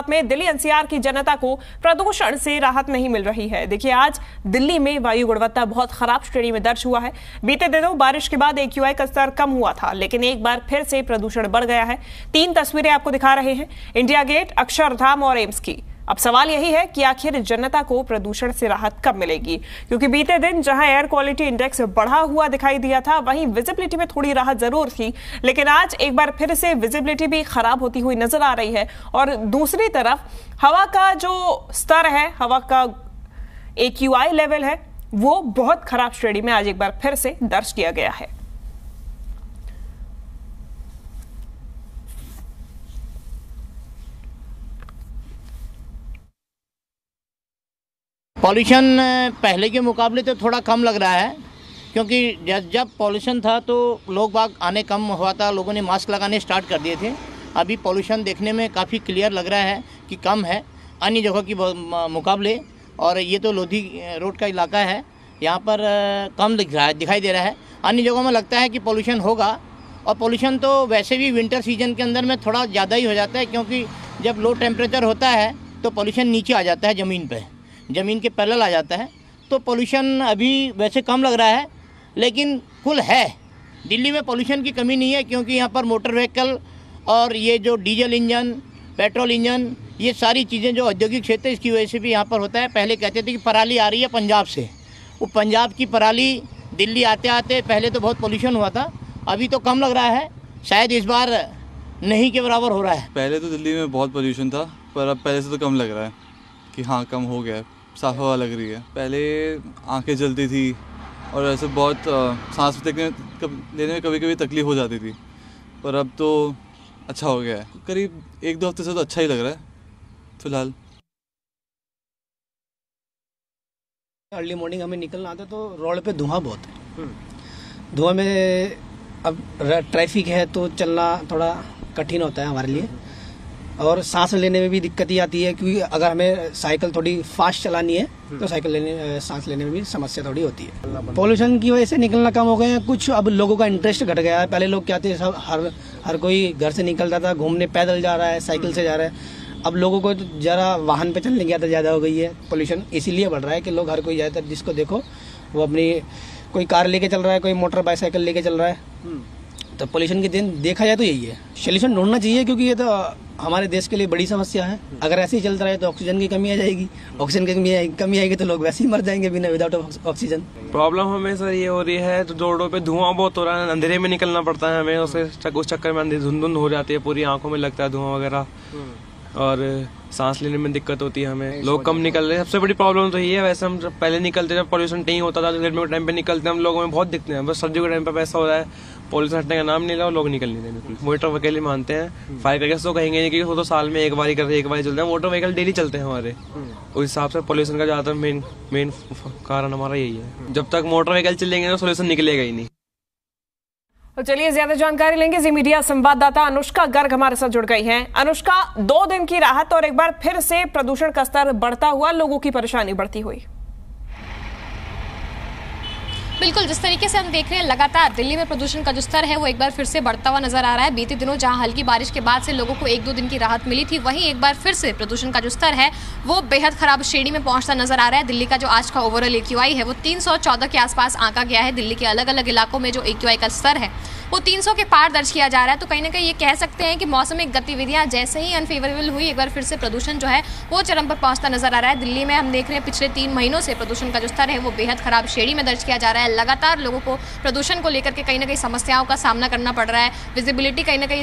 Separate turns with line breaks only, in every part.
में दिल्ली एनसीआर की जनता को प्रदूषण से राहत नहीं मिल रही है। देखिए, आज दिल्ली में वायु गुणवत्ता बहुत खराब श्रेणी में दर्ज हुआ है। बीते दिनों बारिश के बाद AQI का स्तर कम हुआ था, लेकिन एक बार फिर से प्रदूषण बढ़ गया है। 3 तस्वीरें आपको दिखा रहे हैं, इंडिया गेट, अक्षरधाम और एम्स की। अब सवाल यही है कि आखिर जनता को प्रदूषण से राहत कब मिलेगी, क्योंकि बीते दिन जहां एयर क्वालिटी इंडेक्स बढ़ा हुआ दिखाई दिया था, वहीं विजिबिलिटी में थोड़ी राहत जरूर थी, लेकिन आज एक बार फिर से विजिबिलिटी भी खराब होती हुई नजर आ रही है। और दूसरी तरफ हवा का जो स्तर है, हवा का AQI लेवल है, वो बहुत खराब श्रेणी में आज एक बार फिर से दर्ज किया गया है।
पॉल्यूशन पहले के मुकाबले तो थोड़ा कम लग रहा है, क्योंकि जब पॉल्यूशन था तो लोग बाग आने कम हुआ था, लोगों ने मास्क लगाने स्टार्ट कर दिए थे। अभी पॉल्यूशन देखने में काफ़ी क्लियर लग रहा है कि कम है अन्य जगह की मुकाबले। और ये तो लोधी रोड का इलाका है, यहाँ पर कम दिखाई दे रहा है। अन्य जगहों में लगता है कि पॉल्यूशन होगा, और पॉल्यूशन तो वैसे भी विंटर सीजन के अंदर में थोड़ा ज़्यादा ही हो जाता है, क्योंकि जब लो टेम्परेचर होता है तो पॉल्यूशन नीचे आ जाता है, ज़मीन के पैरेलल आ जाता है। तो पॉल्यूशन अभी वैसे कम लग रहा है, लेकिन कुल है। दिल्ली में पॉल्यूशन की कमी नहीं है, क्योंकि यहाँ पर मोटर व्हीकल और ये जो डीजल इंजन, पेट्रोल इंजन, ये सारी चीज़ें जो औद्योगिक क्षेत्र है, इसकी वजह से भी यहाँ पर होता है। पहले कहते थे कि पराली आ रही है पंजाब से, वो पंजाब की पराली दिल्ली आते आते पहले तो बहुत पॉल्यूशन हुआ था, अभी तो कम लग रहा है। शायद इस बार नहीं के बराबर हो रहा है।
पहले तो दिल्ली में बहुत पॉल्यूशन था, पर अब पहले से तो कम लग रहा है कि हाँ, कम हो गया है, साफ हवा लग रही है। पहले आंखें जलती थी और ऐसे बहुत सांस लेने में कभी कभी तकलीफ हो जाती थी, पर अब तो अच्छा हो गया है। करीब 1-2 हफ्ते से तो अच्छा ही लग रहा है फिलहाल।
अर्ली मॉर्निंग हमें निकलना आता तो रोड पे धुआं बहुत है। धुआं में अब ट्रैफिक है तो चलना थोड़ा कठिन होता है हमारे लिए, और सांस लेने में भी दिक्कत ही आती है, क्योंकि अगर हमें साइकिल थोड़ी फास्ट चलानी है तो सांस लेने में भी समस्या थोड़ी होती है। पॉल्यूशन की वजह से निकलना कम हो गए हैं कुछ। अब लोगों का इंटरेस्ट घट गया है। पहले लोग क्या थे, सब हर कोई घर से निकलता था घूमने, पैदल जा रहा है, साइकिल से जा रहा है। अब लोगों को जरा वाहन पे चलने की आदत ज़्यादा हो गई है। पॉल्यूशन इसीलिए बढ़ रहा है कि लोग, हर कोई ज़्यादातर जिसको देखो वो अपनी कोई कार लेके चल रहा है, कोई मोटर बाईसाइकिल लेके चल रहा है। तो पॉल्यूशन के दिन देखा जाए तो यही है। सोल्यूशन ढूंढना चाहिए, क्योंकि ये तो हमारे देश के लिए बड़ी समस्या है। अगर ऐसे ही चलता रहे तो ऑक्सीजन की कमी आ जाएगी। ऑक्सीजन की कमी आएगी तो लोग वैसे ही मर जाएंगे बिना विदाउट ऑक्सीजन।
प्रॉब्लम हमें सर ये हो रही है, तो रोडों पे धुआं बहुत हो रहा है, अंधेरे में निकलना पड़ता है हमें। उस चक्कर में धुंधुंध हो जाती है, पूरी आंखों में लगता है धुआं वगैरह, और सांस लेने में दिक्कत होती है हमें। लोग कम निकल रहे हैं, सबसे बड़ी प्रॉब्लम तो ये है। वैसे हम पहले निकलते जब पॉल्यूशन नहीं होता था, गर्मियों के टाइम पे निकलते हम लोगों में बहुत दिखते हैं, बस सर्दियों के टाइम पे ऐसा हो रहा है पॉल्यूशन हटने का नाम नहीं लिया और लोग निकल नहीं रहे बिल्कुल। मोटर व्हीकल मानते हैं, फायर क्रैकर्स तो कहेंगे नहीं, क्योंकि वो तो साल में एक बार चलते हैं। मोटर व्हीकल डेली चलते हैं हमारे, उस हिसाब से पॉल्यूशन का ज्यादातर मेन कारण हमारा यही है। जब तक मोटर व्हीकल चलेंगे तो सोल्यूशन निकलेगा ही नहीं।
तो चलिए ज्यादा जानकारी लेंगे। जी मीडिया संवाददाता अनुष्का गर्ग हमारे साथ जुड़ गई हैं। अनुष्का, 2 दिन की राहत और एक बार फिर से प्रदूषण का स्तर बढ़ता हुआ, लोगों की परेशानी बढ़ती हुई।
बिल्कुल, जिस तरीके से हम देख रहे हैं लगातार दिल्ली में प्रदूषण का जो स्तर है वो एक बार फिर से बढ़ता हुआ नजर आ रहा है। बीते दिनों जहां हल्की बारिश के बाद से लोगों को 1-2 दिन की राहत मिली थी, वहीं एक बार फिर से प्रदूषण का जो स्तर है वो बेहद खराब श्रेणी में पहुंचता नजर आ रहा है। दिल्ली का जो आज का ओवरऑल AQI है वो 314 के आसपास आंका गया है। दिल्ली के अलग अलग इलाकों में जो AQI का स्तर है वो 300 के पार दर्ज किया जा रहा है। तो कहीं ना कहीं ये कह सकते हैं कि मौसमिक गतिविधियां जैसे ही अनफेवरेबल हुई, एक बार फिर से प्रदूषण जो है वो चरम पर पहुंचता नजर आ रहा है। दिल्ली में हम देख रहे हैं पिछले 3 महीनों से प्रदूषण का जो स्तर है वो बेहद खराब श्रेणी में दर्ज किया जा रहा है। लगातार लोगों को प्रदूषण को लेकर के कहीं ना कहीं समस्याओं का सामना करना पड़ रहा है। विजिबिलिटी कहीं ना कहीं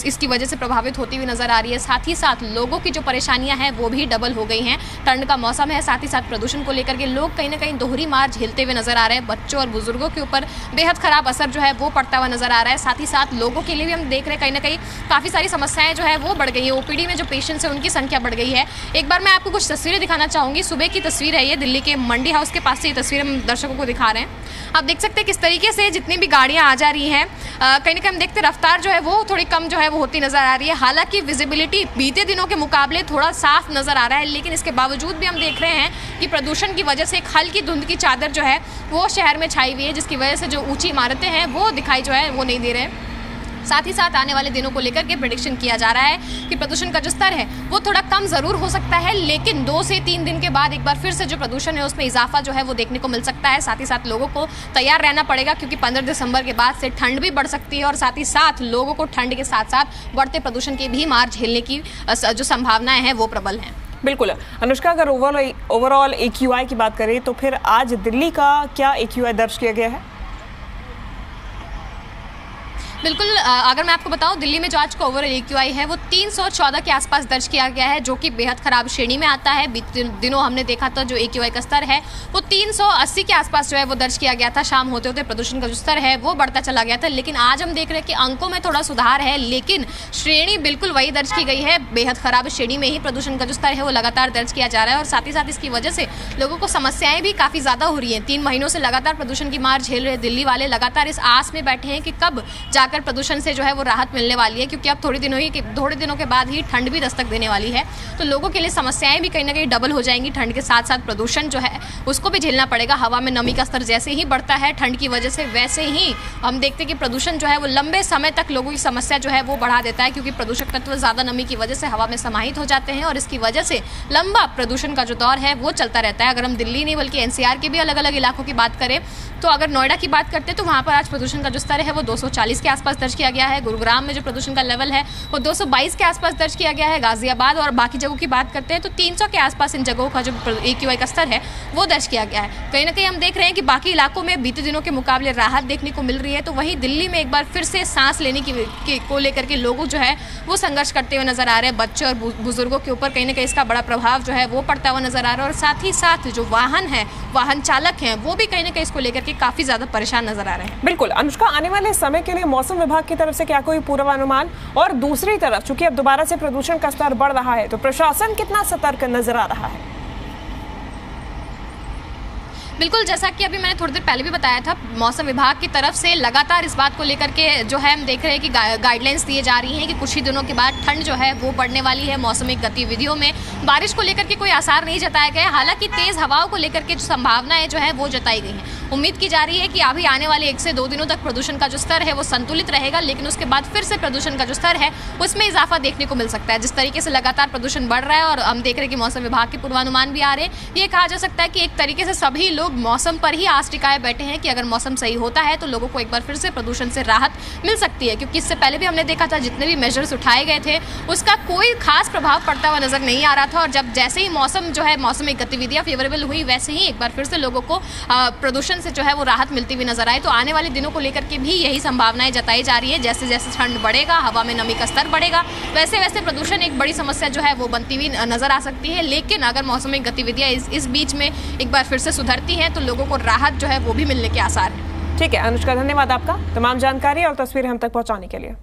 इसकी वजह से प्रभावित होती हुई नजर आ रही है। साथ ही साथ लोगों की जो परेशानियां हैं वो भी डबल हो गई हैं। ठंड का मौसम है, साथ ही साथ प्रदूषण को लेकर के लोग कहीं ना कहीं दोहरी मार झेलते हुए नजर आ रहे हैं। बच्चों और बुजुर्गों के ऊपर बेहद खराब असर जो है वो पड़ता हुआ नजर आ रहा है। साथ ही साथ लोगों के लिए भी हम देख रहे हैं कहीं ना कहीं काफी सारी समस्याएं जो है वो बढ़ गई है। OPD में जो पेशेंट्स है उनकी संख्या बढ़ गई है। एक बार मैं आपको कुछ तस्वीरें दिखाना चाहूंगी। सुबह की तस्वीर है ये, दिल्ली के मंडी हाउस के पास से ये तस्वीर हम दर्शकों को दिखा रहे हैं। आप देख सकते हैं किस तरीके से जितनी भी गाड़ियां आ जा रही हैं, कहीं ना कहीं हम देखते हैं रफ्तार जो है वो थोड़ी कम जो है वो होती नजर आ रही है। हालांकि विजिबिलिटी बीते दिनों के मुकाबले थोड़ा साफ नजर आ रहा है, लेकिन इसके बावजूद भी हम देख रहे हैं कि प्रदूषण की वजह से एक हल्की धुंध की चादर जो है वो शहर में छाई हुई है, जिसकी वजह से जो ऊंची इमारतें हैं वो दिखाई जो है वो नहीं दे रहे हैं। साथ ही साथ आने वाले दिनों को लेकर के प्रेडिक्शन किया जा रहा है कि प्रदूषण का जो स्तर है वो थोड़ा कम जरूर हो सकता है, लेकिन 2 से 3 दिन के बाद एक बार फिर से जो प्रदूषण है उसमें इजाफा जो है वो देखने को मिल सकता है। साथ ही साथ लोगों को तैयार रहना पड़ेगा, क्योंकि 15 दिसंबर के बाद से ठंड भी बढ़ सकती है और साथ ही साथ लोगों को ठंड के साथ साथ बढ़ते प्रदूषण की भी मार झेलने की जो संभावनाएं हैं वो प्रबल हैं।
बिल्कुल अनुष्का, अगर ओवरऑल AQI की बात करें तो फिर आज दिल्ली का क्या AQI दर्ज किया गया है?
बिल्कुल, अगर मैं आपको बताऊं, दिल्ली में जो आज का ओवरऑल AQI है वो 314 के आसपास दर्ज किया गया है, जो कि बेहद खराब श्रेणी में आता है। बीते दिनों हमने देखा था जो AQI का स्तर है वो 380 के आसपास जो है वो दर्ज किया गया था। शाम होते होते प्रदूषण का जो स्तर है वो बढ़ता चला गया था, लेकिन आज हम देख रहे हैं कि अंकों में थोड़ा सुधार है, लेकिन श्रेणी बिल्कुल वही दर्ज की गई है। बेहद खराब श्रेणी में ही प्रदूषण का जो स्तर है वो लगातार दर्ज किया जा रहा है और साथ ही साथ इसकी वजह से लोगों को समस्याएं भी काफ़ी ज़्यादा हो रही हैं। 3 महीनों से लगातार प्रदूषण की मार झेल रहे दिल्ली वाले लगातार इस आस में बैठे हैं कि कब जाकर प्रदूषण से जो है वो राहत मिलने वाली है, क्योंकि अब थोड़े दिनों के बाद ही ठंड भी दस्तक देने वाली है। तो लोगों के लिए समस्याएं भी कहीं ना कहीं डबल हो जाएंगी। ठंड के साथ साथ प्रदूषण जो है उसको भी झेलना पड़ेगा। हवा में नमी का स्तर जैसे ही बढ़ता है ठंड की वजह से, वैसे ही हम देखते हैं कि प्रदूषण जो है वो लंबे समय तक लोगों की समस्या जो है वो बढ़ा देता है, क्योंकि प्रदूषक तत्व ज़्यादा नमी की वजह से हवा में समाहित हो जाते हैं और इसकी वजह से लंबा प्रदूषण का जो दौर है वो चलता रहता है। अगर हम दिल्ली नहीं बल्कि NCR के भी अलग अलग इलाकों की बात करें, तो अगर नोएडा की बात करते हैं तो वहाँ पर आज प्रदूषण का जो स्तर है वो 240 के आसपास दर्ज किया गया है। गुरुग्राम में जो प्रदूषण का लेवल है वो 222 के आसपास दर्ज किया गया है। गाजियाबाद और बाकी जगहों की बात करते हैं तो 300 के आसपास इन जगहों का जो AQI का स्तर है वो दर्ज किया गया है। कहीं ना कहीं हम देख रहे हैं कि बाकी इलाकों में बीते दिनों के मुकाबले राहत देखने को मिल रही है, तो वहीं दिल्ली में एक बार फिर से सांस लेने को लेकर के लोग जो है वो संघर्ष करते हुए नजर आ रहे हैं। बच्चों और बुजुर्गों के ऊपर कहीं ना कहीं इसका बड़ा प्रभाव जो है वो पड़ता हुआ नजर आ रहा है और साथ ही साथ जो वाहन चालक हैं वो भी कहीं ना कहीं इसको लेकर के काफी ज्यादा परेशान नजर आ रहे हैं।
बिल्कुल अनुष्का, आने वाले समय के लिए मौसम विभाग की तरफ से क्या कोई पूर्वानुमान? और दूसरी तरफ चूंकि अब दोबारा से प्रदूषण का स्तर बढ़ रहा है तो प्रशासन कितना सतर्क नजर आ रहा है?
बिल्कुल, जैसा कि अभी मैंने थोड़ी देर पहले भी बताया था, मौसम विभाग की तरफ से लगातार इस बात को लेकर के जो है हम देख रहे हैं कि गाइडलाइंस दिए जा रही हैं कि कुछ ही दिनों के बाद ठंड जो है वो बढ़ने वाली है। मौसमी गतिविधियों में बारिश को लेकर के कोई आसार नहीं जताए गए, हालांकि तेज हवाओं को लेकर के जो संभावनाएं जो है वो जताई गई हैं। उम्मीद की जा रही है कि अभी आने वाले 1 से 2 दिनों तक प्रदूषण का जो स्तर है वो संतुलित रहेगा, लेकिन उसके बाद फिर से प्रदूषण का जो स्तर है उसमें इजाफा देखने को मिल सकता है। जिस तरीके से लगातार प्रदूषण बढ़ रहा है और हम देख रहे हैं कि मौसम विभाग के पूर्वानुमान भी आ रहे हैं, ये कहा जा सकता है कि एक तरीके से सभी लोग मौसम पर ही आस टिकाए बैठे हैं कि अगर मौसम सही होता है तो लोगों को एक बार फिर से प्रदूषण से राहत मिल सकती है। क्योंकि इससे पहले भी हमने देखा था जितने भी मेजर्स उठाए गए थे उसका कोई खास प्रभाव पड़ता हुआ नजर नहीं आ रहा था, और जब जैसे ही मौसम जो है मौसमी गतिविधियां फेवरेबल हुई वैसे ही एक बार फिर से लोगों को प्रदूषण से जो है वो राहत मिलती हुई नजर आई। तो आने वाले दिनों को लेकर के भी यही संभावनाएं जताई जा रही है। जैसे जैसे ठंड बढ़ेगा, हवा में नमी का स्तर बढ़ेगा, वैसे वैसे प्रदूषण एक बड़ी समस्या जो है वो बनती हुई नजर आ सकती है। लेकिन अगर मौसमी गतिविधियां इस बीच में एक बार फिर से सुधरती हैं तो लोगों को राहत जो है वो भी मिलने के आसार हैं।
ठीक है अनुष्का, धन्यवाद आपका तमाम जानकारी और तस्वीरें हम तक पहुंचाने के लिए।